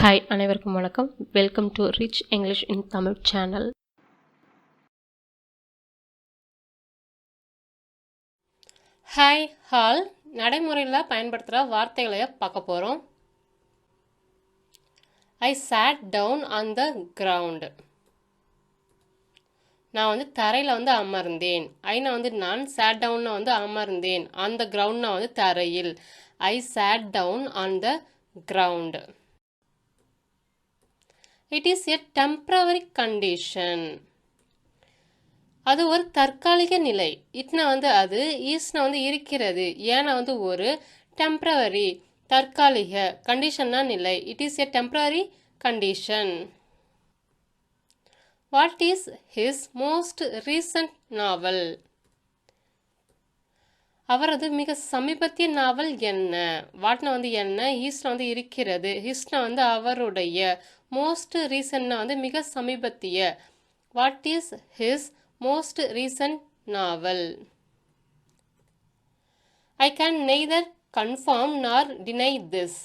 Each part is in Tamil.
ஹாய் அனைவருக்கும் வணக்கம். Welcome to rich English in Tamil channel. Hi hall நடைமுறையில் பயன்படுத்துகிற வார்த்தைகளை பார்க்க போகிறோம். ஐ sat down on the ground. நான் தரையில் அமர்ந்தேன். நான் sat down அமர்ந்தேன். on the ground தரையில். I sat down on the ground. It is a temporary condition. அது ஒரு தற்காலிக நிலை. இட்னா அது, ஈஸ்னா இருக்கிறது, ஏன்னா ஒரு டெம்பரவரி தற்காலிக, கண்டிஷன்னா நிலை. It is a temporary condition. What is his most recent novel? அவரது மிக சமீபத்திய நாவல் என்ன? வாட்னா என்ன, ஈஸ்னா இருக்கிறது, ஹிஸ்னா அவருடைய, மோஸ்ட் ரீசன்னா மிக சமீபத்திய. What is his most recent novel? I can neither confirm நார் டினை திஸ்.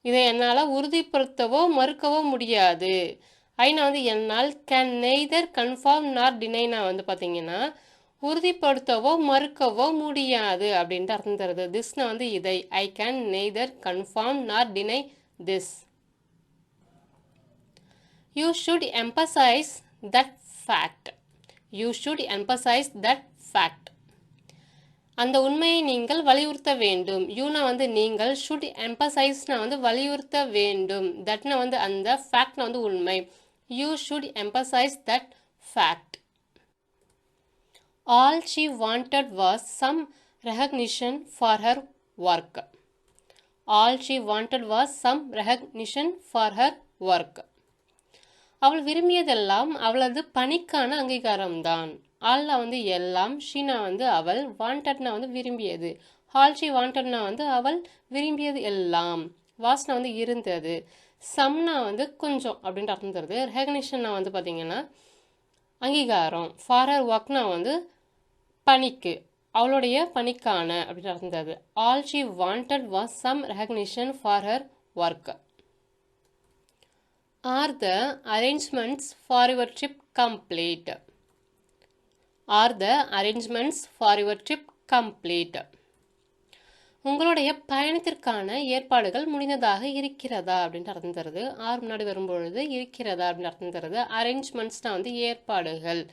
இதை என்னால் உறுதிப்படுத்தவோ மறுக்கவோ முடியாது. ஐனா என்னால், கேன் நெய்தர் கன்ஃபார்ம் நார் டினைனா பார்த்தீங்கன்னா உறுதிப்படுத்தவோ மறுக்கவோ முடியாது அப்படின்ட்டு அர்த்தம் தருது. திஸ்னா இதை. ஐ கேன் நெய்தர் கன்ஃபார்ம் நார் deny this. You should emphasise that fact. You should emphasise that fact. அந்த உண்மையை நீங்கள் வலியுறுத்த வேண்டும். யூனா நீங்கள், ஷுட் எம்பசைஸ்னா வலியுறுத்த வேண்டும். தட்னா அந்த, ஃபேக்ட்னா உண்மை. You should emphasise that fact. All she wanted was some recognition for her work. All she wanted was some recognition for her work. அவள் விரும்பியதெல்லாம் அவளது பணிக்கான அங்கீகாரம்தான். ஆல்னா எல்லாம், ஷீனா அவள், வாண்டட்னா விரும்பியது, ஆல் ஷி வாண்டட்னா அவள் விரும்பியது எல்லாம், வாஸ்னா இருந்தது, சம்னா கொஞ்சம் அப்படின்ட்டு அர்த்தம் தருது. ரெகக்னிஷன்னா பார்த்தீங்கன்னா அங்கீகாரம், ஃபார் ஹர் ஒர்க்னா பணிக்கு, அவளுடைய பணிக்கான அப்படின்னு அர்த்தம் தருது. All she wanted was some recognition for her work. Are the arrangements for your trip complete? Are the arrangements for your trip complete. உங்களுடைய பயணத்திற்கான ஏற்பாடுகள் முடிந்ததாக இருக்கிறதா அப்படின்ட்டு அர்த்தம் தருது. ஆர் முன்னாடி வரும்பொழுது இருக்கிறதா அப்படின்னு அர்த்தம் தருது. அரேஞ்ச்மெண்ட்ஸ்னா ஏற்பாடுகள்.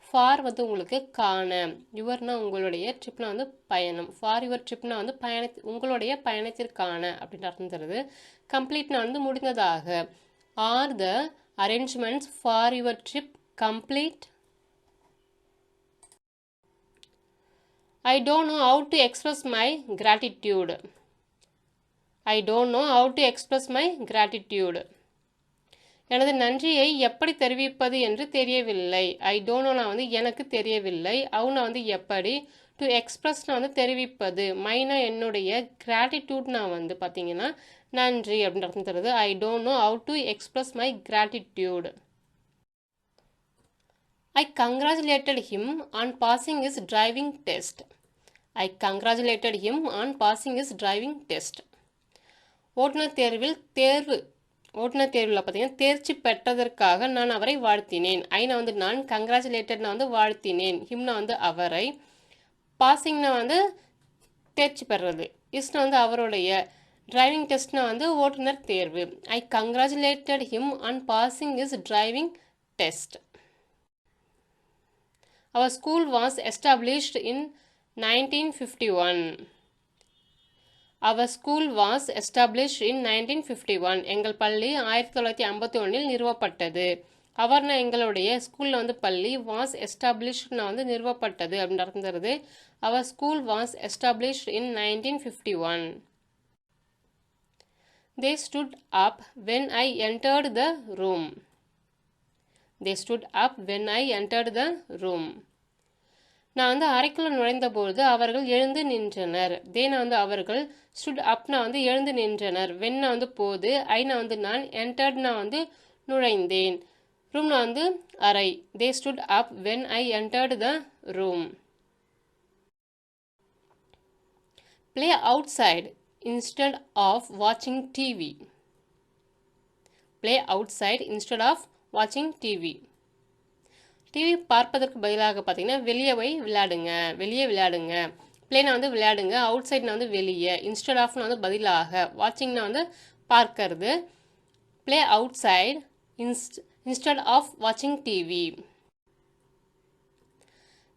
ஃபார் உங்களுக்கு காண, யுவர்னா உங்களுடைய, ட்ரிப்னா பயணம். ஃபார் யுவர் ட்ரிப்னா உங்களுடைய பயணத்திற்கான அப்படின்னு அர்த்தம் தருது. கம்ப்ளீட்னா முடிந்ததாக. R the arrangements for your trip complete? I don't know how to express my gratitude. I don't know how to express my gratitude. எனது நன்றியை எப்படி தெரிவிப்பது என்று தெரியவில்லை. ஐ டோன்ட்னா எனக்கு தெரியவில்லை. அவுனா எப்படி, டு எக்ஸ்பிரஸ்னா தெரிவிப்பது, மைனா என்னுடைய, கிராட்டிடியூட்னா பார்த்தீங்கன்னா நன்றி அப்படின்னு அர்த்தம் தருது. I don't know how to express my gratitude. I congratulated him on passing is driving test. I congratulated him on passing is driving test. ஓட்டுநர் தேர்வில் ஓட்டுநர் தேர்வில் பார்த்தீங்கன்னா தேர்ச்சி பெற்றதற்காக நான் அவரை வாழ்த்தினேன். ஐனா நான், கங்க்ராச்சுலேட்டட்னா வாழ்த்தினேன், ஹிம்னா அவரை, பாசிங்னா தேர்ச்சி பெறுறது, இஸ்னா அவருடைய, டிரைவிங் டெஸ்ட்னா ஓட்டுநர் தேர்வு. I congratulated him on passing is driving test. Our school was established in 1951. Our school was established in 1951. எங்கள் பள்ளி 1951 நிறுவப்பட்டது. அவர்னா எங்களுடைய, ஸ்கூலில் பள்ளி, வாஸ் எஸ்டாப்ளிஷ்ட்னா நிறுவப்பட்டது அப்படின்னு அர்த்தம் தருது. Our school was established in 1951. They stood up when I entered the room. They stood up when I entered the room. நான் அறைக்குள்ள நுழைந்தபோது அவர்கள் எழுந்து நின்றனர். தேனா அவர்கள், ஸ்டுட் அப்னா எழுந்து நின்றனர், வென்னா போது, ஐனா நான், என்டர்ட்னா நுழைந்தேன், ரூம்னா அறை. They stood up when I entered the room. Play out side. instead of watching TV. Play outside instead of watching TV. TV பார்ப்பதற்கு பதிலாக பார்த்தீங்கன்னா வெளியே போய் விளையாடுங்க, வெளியே விளையாடுங்க. பிளேனா வந்து விளையாடுங்க, அவுட் சைட்னா வந்து வெளியே, இன்ஸ்டெட் ஆஃப்னா வந்து பதிலாக, வாட்சிங்னா வந்து பார்க்கறது. Play outside instead of watching TV.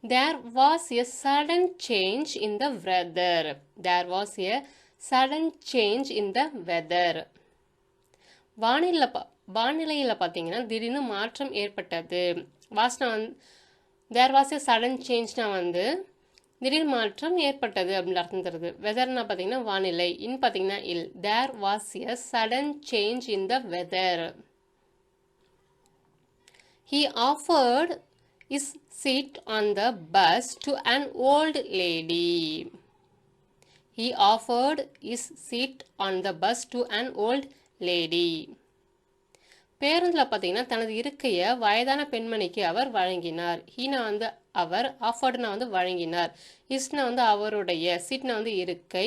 There was a sudden change in the weather. There was a sudden change in the weather. வானிலையில் பார்த்தீங்கன்னா திடீர்னு மாற்றம் ஏற்பட்டது. வாஸ்னா வந்து தேர் வாஸ் ஏ சடன் சேஞ்ச்னா வந்து திடீர் மாற்றம் ஏற்பட்டது அப்படின்னு அர்த்தம் தருது. வெதர்னா பார்த்தீங்கன்னா வானிலை, இன் பார்த்தீங்கன்னா இல். There was a sudden change in the weather. He offered his seat on the bus to an old lady. He offered his seat on the bus to an old lady. பேருந்தில் பார்த்தீங்கன்னா தனது இருக்கையை வயதான பெண்மணிக்கு அவர் வழங்கினார். ஹீனா வந்து அவர், ஆஃபர்டுனா வந்து வழங்கினார், இஸ்னா வந்து அவருடைய, சீட்னா வந்து இருக்கை,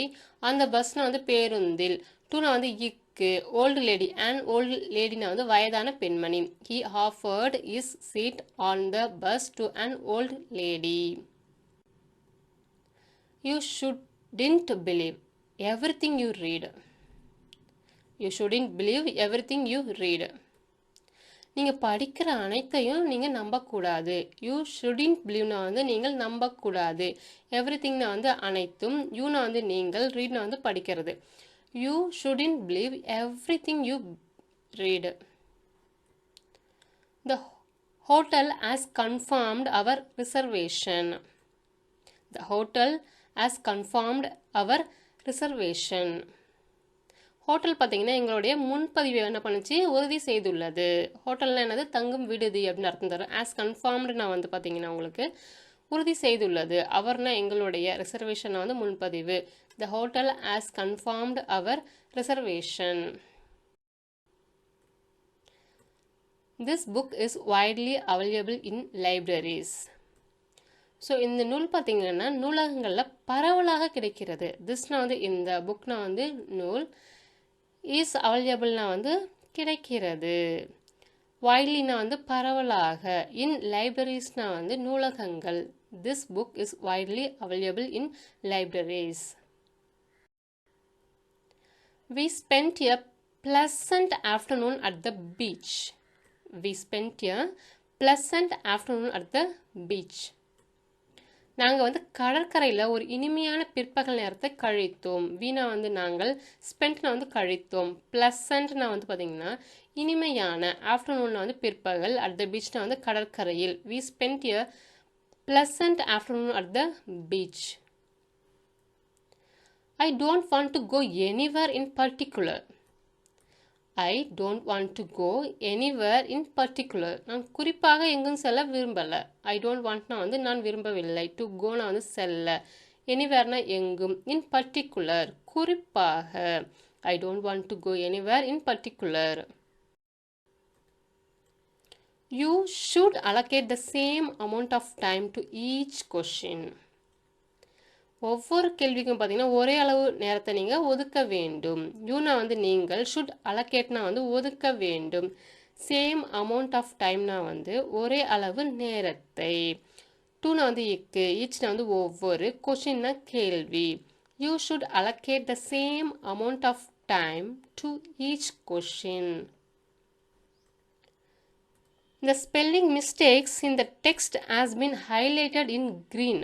அந்த பஸ்னா வந்து பேருந்தில், டூனா வந்து இக்கு, ஓல்டு லேடி, அண்ட் ஓல்டு லேடினா வந்து வயதான பெண்மணி. He offered his seat on the bus to an old lady. You shouldn't believe everything you read. You shouldn't believe everything you read. நீங்கள் படிக்கிற அனைத்தையும் நீங்கள் நம்பக்கூடாது. யூ ஷுடின்ட் பிலீவ்னா வந்து நீங்கள் நம்பக்கூடாது. எவ்ரிதிங்னா வந்து அனைத்தும், யூனா வந்து நீங்கள், ரீட்னா வந்து படிக்கிறது. You shouldn't believe everything you read. The hotel has confirmed our reservation. The hotel has confirmed our reservation. Hotel பார்த்தீங்கன்னா எங்களுடைய முன்பதிவை என்ன பண்ணுச்சு, உறுதி செய்துள்ளது. ஹோட்டல்னா என்னது, தங்கும் விடுதி அப்படின்னு அர்த்தம் தரும். ஆஸ் கன்ஃபார்ம்டுனா வந்து பார்த்தீங்கன்னா உங்களுக்கு உறுதி செய்துள்ளது. அவர்னா எங்களுடைய, ரிசர்வேஷன் வந்து முன்பதிவு. The hotel has confirmed our reservation. This book is widely available in libraries. So இந்த நூல் பார்த்தீங்கன்னா நூலகங்களில் பரவலாக கிடைக்கிறது. திஸ்னா வந்து இந்த, புக்னா வந்து நூல், இஸ் அவைலபிள்னா வந்து கிடைக்கிறது, வைட்லினா வந்து பரவலாக, இன் லைப்ரரிஸ்னா வந்து நூலகங்கள். This book is widely available in libraries. We spent a pleasant afternoon at the beach. We spent a pleasant afternoon at the beach. நாங்கள் வந்து கடற்கரையில் ஒரு இனிமையான பிற்பகல் நேரத்தை கழித்தோம். வீணா வந்து நாங்கள், ஸ்பெண்ட்னா வந்து கழித்தோம், ப்ளசண்ட்னா வந்து பார்த்தீங்கன்னா இனிமையான, ஆஃப்டர்நூன்னா வந்து பிற்பகல், அட் த பீச்னா வந்து கடற்கரையில். We spend a pleasant afternoon at the beach. I don't want to go anywhere in particular. I don't want to go anywhere in particular. நான் குறிப்பாக எங்கும் செல்ல விரும்பலை. ஐ டோன்ட் வாண்ட்னா வந்து நான் விரும்பவில்லை, டு கோனா வந்து செல்ல, எனிவேர்னா எங்கும், இன் பர்டிகுலர் குறிப்பாக. I don't want to go anywhere in particular. You should allocate the same amount of time to each question. ஒவ்வொரு கேள்விக்கும் பார்த்தீங்கன்னா ஒரே அளவு நேரத்தை நீங்கள் ஒதுக்க வேண்டும். யூனா வந்து நீங்கள், ஷுட் அலோகேட்னா வந்து ஒதுக்க வேண்டும், சேம் அமௌண்ட் ஆஃப் டைம்னா வந்து ஒரே அளவு நேரத்தை, டூனா வந்து இக்கு, ஈச்னா வந்து ஒவ்வொரு, கொஷின்னா கேள்வி. You should allocate the same amount of time to each question. The spelling mistakes in the text has been highlighted in green.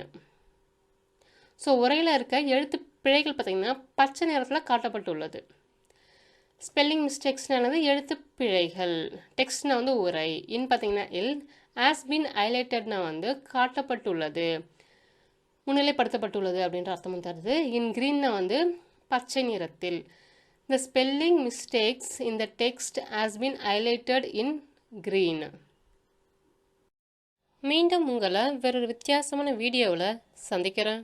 So உரையில் இருக்க எழுத்து பிழைகள் பார்த்திங்கன்னா பச்சை நிறத்தில் காட்டப்பட்டுள்ளது. ஸ்பெல்லிங் மிஸ்டேக்ஸ்னானது எழுத்து பிழைகள், டெக்ஸ்ட்னா வந்து உரை, இன் பார்த்திங்கன்னா இல், ஆஸ் பின் ஹைலைட்டட்னா வந்து காட்டப்பட்டுள்ளது, முன்னிலைப்படுத்தப்பட்டுள்ளது அப்படின்ற அர்த்தமும் தருது. இன் க்ரீன்னா வந்து பச்சை நிறத்தில். த spelling mistakes in the text has been highlighted in green. மீண்டும் உங்களை வேறொரு வித்தியாசமான வீடியோவில் சந்திக்கிறேன்.